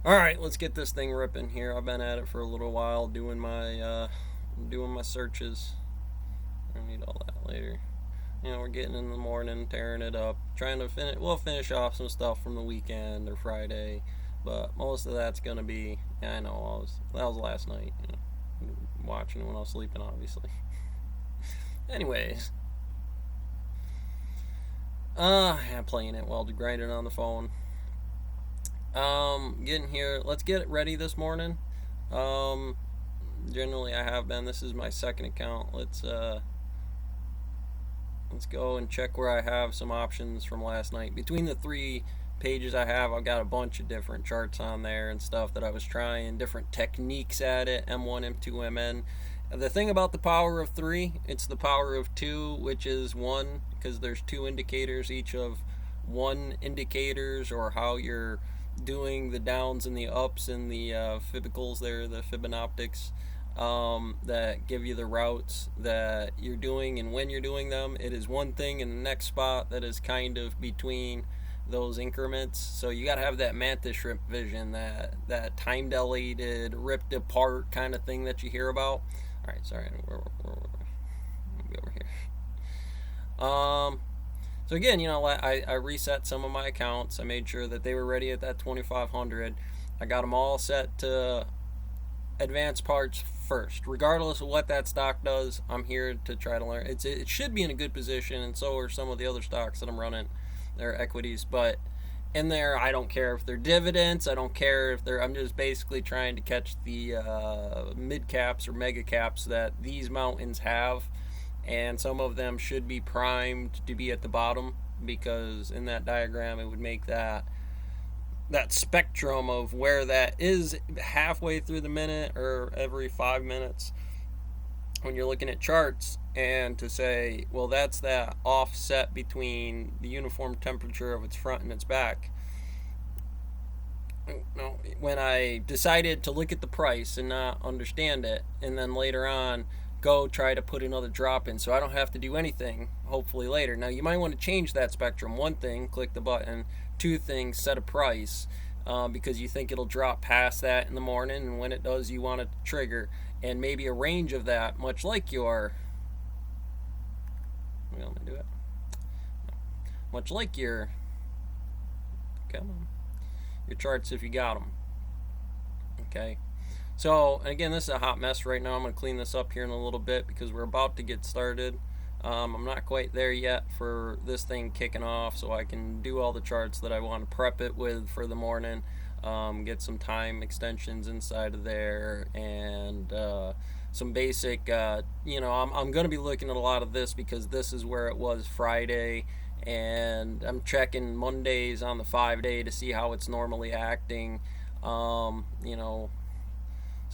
All right, let's get this thing ripping here. I've been at it for a little while, doing my searches. I need all that later. We're getting in the morning, tearing it up, trying to finish. We'll finish off some stuff from the weekend or Friday, but most of that's gonna be. Yeah, I know. That was last night. Watching it when I was sleeping, obviously. Anyways, yeah, playing it while grinding on the phone. Getting here. Let's get it ready this morning. Um, Generally I have been. This is my second account. Let's go and check where I have some options from last night. Between the three pages I have, I've got a bunch of different charts on there and stuff that I was trying, different techniques at it, M1, M2, MN. The thing about the power of three, it's the power of two, which is one, because there's two indicators, each of one indicators, or how you're doing the downs and the ups and the fibicals there, the Fibonoptics, that give you the routes that you're doing and when you're doing them. It is one thing in the next spot that is kind of between those increments. So you got to have that mantis shrimp vision, that time dilated, ripped apart kind of thing that you hear about. All right, sorry, we're over here. So again, I reset some of my accounts. I made sure that they were ready at that 2500. I got them all set to advanced parts first. Regardless of what that stock does, I'm here to try to learn. It should be in a good position, and so are some of the other stocks that I'm running. They're equities, but in there, I don't care if they're dividends. I don't care if they're. I'm just basically trying to catch the mid caps or mega caps that these mountains have, and some of them should be primed to be at the bottom, because in that diagram it would make that spectrum of where that is halfway through the minute or every 5 minutes when you're looking at charts, and to say, well, that's that offset between the uniform temperature of its front and its back. No, when I decided to look at the price and not understand it, and then later on go try to put another drop in so I don't have to do anything, hopefully later. Now, you might want to change that spectrum. One thing, click the button. Two things, set a price, because you think it'll drop past that in the morning, and when it does, you want to trigger. And maybe a range of that, much like your. Let me do it. Much like your. Come on. Your charts if you got them. Okay. So, again, this is a hot mess right now. I'm going to clean this up here in a little bit because we're about to get started. I'm not quite there yet for this thing kicking off, so I can do all the charts that I want to prep it with for the morning, get some time extensions inside of there, and some basic, I'm going to be looking at a lot of this because this is where it was Friday, and I'm checking Mondays on the 5-day to see how it's normally acting, so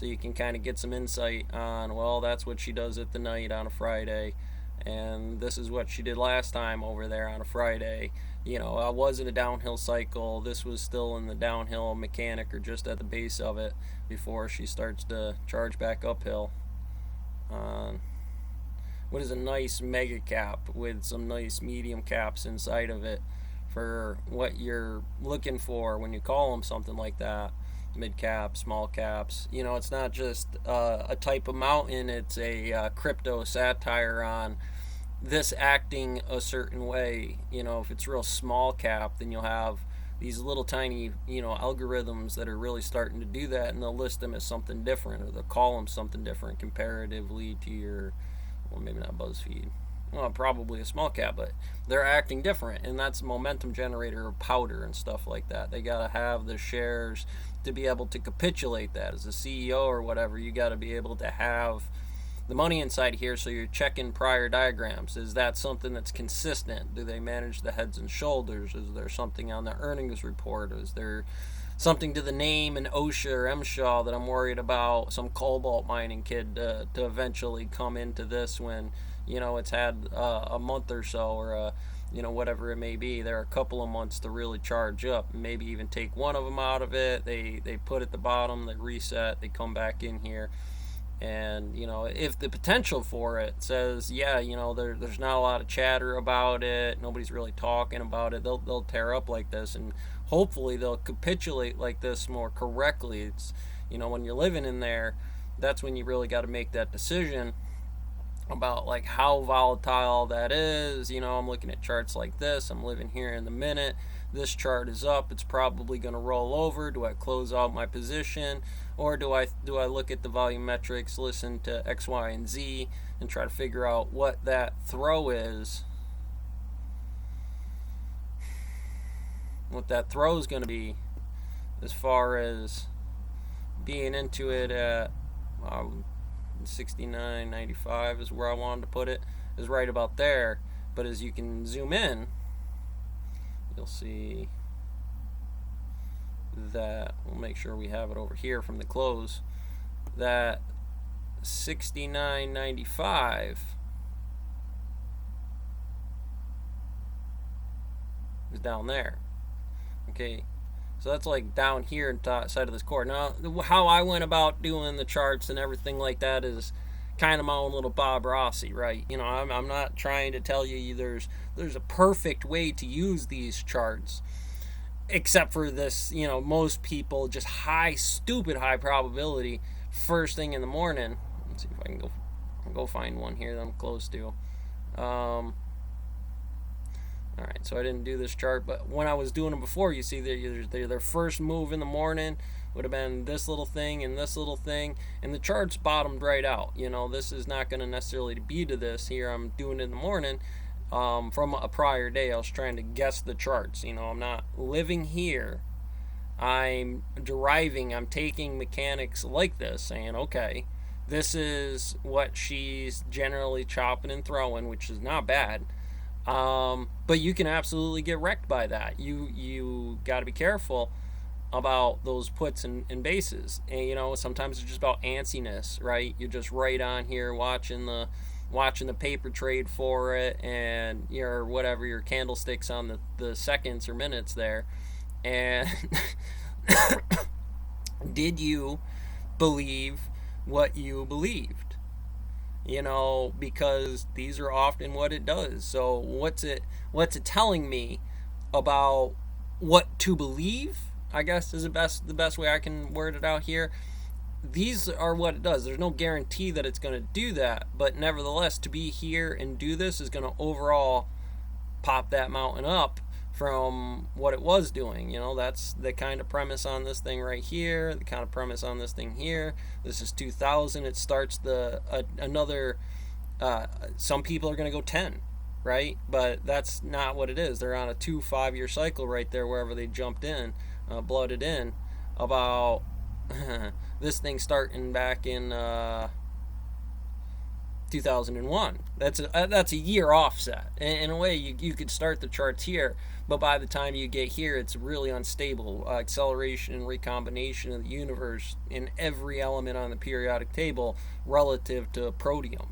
you can kind of get some insight on, well, that's what she does at the night on a Friday, and this is what she did last time over there on a Friday. I was in a downhill cycle. This was still in the downhill mechanic, or just at the base of it, before she starts to charge back uphill. What is a nice mega cap with some nice medium caps inside of it for what you're looking for when you call them something like that. Mid caps, small caps. It's not just a type of mountain, it's a crypto satire on this acting a certain way. If it's real small cap, then you'll have these little tiny, algorithms that are really starting to do that, and they'll list them as something different, or they'll call them something different comparatively to your, well, maybe not BuzzFeed. Well, probably a small cap, but they're acting different, and that's a momentum generator of powder and stuff like that. They got to have the shares to be able to capitulate that. As a CEO or whatever, you got to be able to have the money inside here, so you're checking prior diagrams. Is that something that's consistent? Do they manage the heads and shoulders? Is there something on the earnings report? Is there something to the name in OSHA or MSHA that I'm worried about? Some cobalt mining kid to eventually come into this when it's had a month or so, or whatever it may be. There are a couple of months to really charge up, maybe even take one of them out of it. They put at the bottom, they reset, they come back in here, and if the potential for it says, yeah, there's not a lot of chatter about it, nobody's really talking about it, they'll tear up like this, and hopefully they'll capitulate like this more correctly. It's, when you're living in there, that's when you really got to make that decision about like how volatile that is. I'm looking at charts like this. I'm living here in the minute. This chart is up. It's probably going to roll over. Do I close out my position, or do I look at the volume metrics, listen to X, Y, and Z, and try to figure out what that throw is? What that throw is going to be, as far as being into it at 69.95 is where I wanted to put it, is right about there. But as you can zoom in, you'll see that, we'll make sure we have it over here from the close, that 69.95 is down there. Okay, so that's like down here inside of this core. Now, how I went about doing the charts and everything like that is kind of my own little Bob Rossi, right? I'm not trying to tell you there's a perfect way to use these charts, except for this, most people just stupid high probability first thing in the morning. Let's see if I can go find one here that I'm close to. All right, so I didn't do this chart, but when I was doing them before, you see their first move in the morning would have been this little thing and this little thing, and the charts bottomed right out. This is not going to necessarily be to this. Here I'm doing it in the morning from a prior day. I was trying to guess the charts. I'm not living here. I'm taking mechanics like this, saying, okay, this is what she's generally chopping and throwing, which is not bad. But you can absolutely get wrecked by that. You got to be careful about those puts and bases. And sometimes it's just about antsiness, right? You're just right on here watching the paper trade for it, and your candlesticks on the seconds or minutes there. And did you believe what you believed? Because these are often what it does. So what's it telling me about what to believe, I guess, is the best way I can word it out here. These are what it does. There's no guarantee that it's going to do that, but nevertheless, to be here and do this is going to overall pop that mountain up from what it was doing. That's the kind of premise on this thing right here, the kind of premise on this thing here. This is 2000. It starts another, some people are going to go 10, right? But that's not what it is. They're on a 5-year cycle right there, wherever they jumped in, blooded in, about this thing starting back in 2001. That's a year offset. In a way, you could start the charts here, but by the time you get here, it's really unstable. Acceleration and recombination of the universe in every element on the periodic table relative to protium,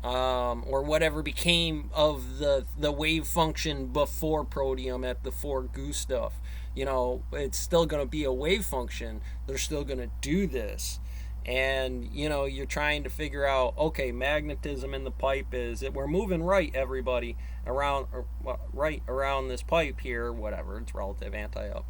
or whatever became of the wave function before protium at the 4 goose stuff. It's still going to be a wave function. They're still going to do this. And you're trying to figure out, okay, magnetism in the pipe is that we're moving right, everybody, right around this pipe here, whatever, it's relative, anti-up.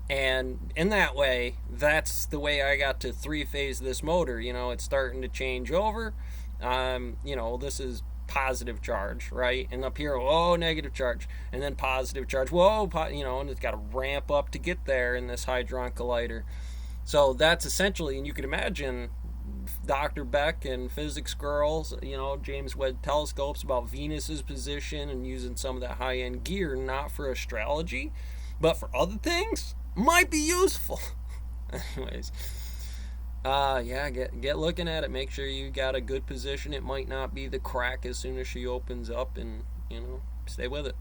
And in that way, that's the way I got to 3-phase this motor. It's starting to change over. This is positive charge, right? And up here, negative charge, and then positive charge, and it's got to ramp up to get there in this hadron collider. So that's essentially, and you can imagine Dr. Beck and physics girls, James Webb telescopes, about Venus's position and using some of that high-end gear, not for astrology, but for other things, might be useful. Anyways, get looking at it. Make sure you got a good position. It might not be the crack as soon as she opens up, and stay with it.